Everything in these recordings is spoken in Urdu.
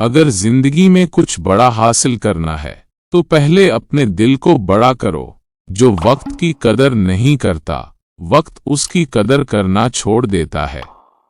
اگر زندگی میں کچھ بڑا حاصل کرنا ہے تو پہلے اپنے دل کو بڑا کرو۔ جو وقت کی قدر نہیں کرتا، وقت اس کی قدر کرنا چھوڑ دیتا ہے۔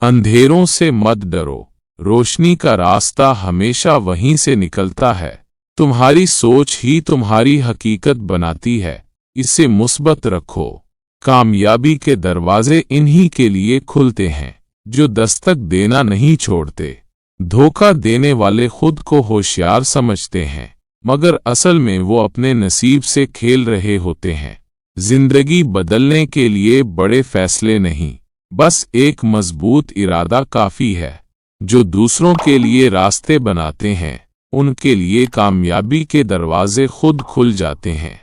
اندھیروں سے مت ڈرو، روشنی کا راستہ ہمیشہ وہیں سے نکلتا ہے۔ تمہاری سوچ ہی تمہاری حقیقت بناتی ہے، اسے مثبت رکھو۔ کامیابی کے دروازے انہی کے لیے کھلتے ہیں جو دستک دینا نہیں چھوڑتے۔ دھوکہ دینے والے خود کو ہوشیار سمجھتے ہیں، مگر اصل میں وہ اپنے نصیب سے کھیل رہے ہوتے ہیں۔ زندگی بدلنے کے لیے بڑے فیصلے نہیں، بس ایک مضبوط ارادہ کافی ہے۔ جو دوسروں کے لیے راستے بناتے ہیں، ان کے لیے کامیابی کے دروازے خود کھل جاتے ہیں۔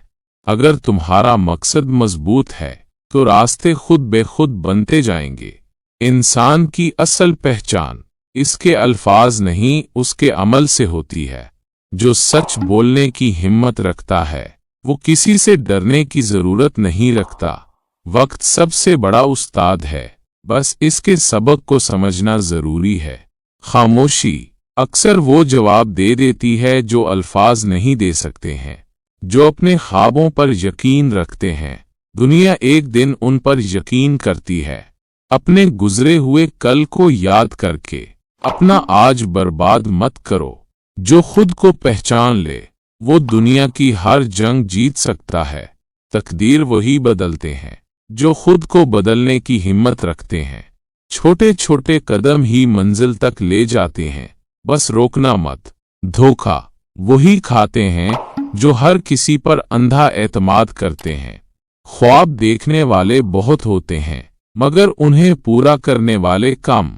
اگر تمہارا مقصد مضبوط ہے تو راستے خود بے خود بنتے جائیں گے۔ انسان کی اصل پہچان اس کے الفاظ نہیں، اس کے عمل سے ہوتی ہے۔ جو سچ بولنے کی ہمت رکھتا ہے وہ کسی سے ڈرنے کی ضرورت نہیں رکھتا۔ وقت سب سے بڑا استاد ہے، بس اس کے سبق کو سمجھنا ضروری ہے۔ خاموشی اکثر وہ جواب دے دیتی ہے جو الفاظ نہیں دے سکتے ہیں۔ جو اپنے خوابوں پر یقین رکھتے ہیں، دنیا ایک دن ان پر یقین کرتی ہے۔ اپنے گزرے ہوئے کل کو یاد کر کے اپنا آج برباد مت کرو۔ جو خود کو پہچان لے وہ دنیا کی ہر جنگ جیت سکتا ہے۔ تقدیر وہی بدلتے ہیں جو خود کو بدلنے کی ہمت رکھتے ہیں۔ چھوٹے چھوٹے قدم ہی منزل تک لے جاتے ہیں، بس روکنا مت۔ دھوکہ وہی کھاتے ہیں جو ہر کسی پر اندھا اعتماد کرتے ہیں۔ خواب دیکھنے والے بہت ہوتے ہیں، مگر انہیں پورا کرنے والے کم۔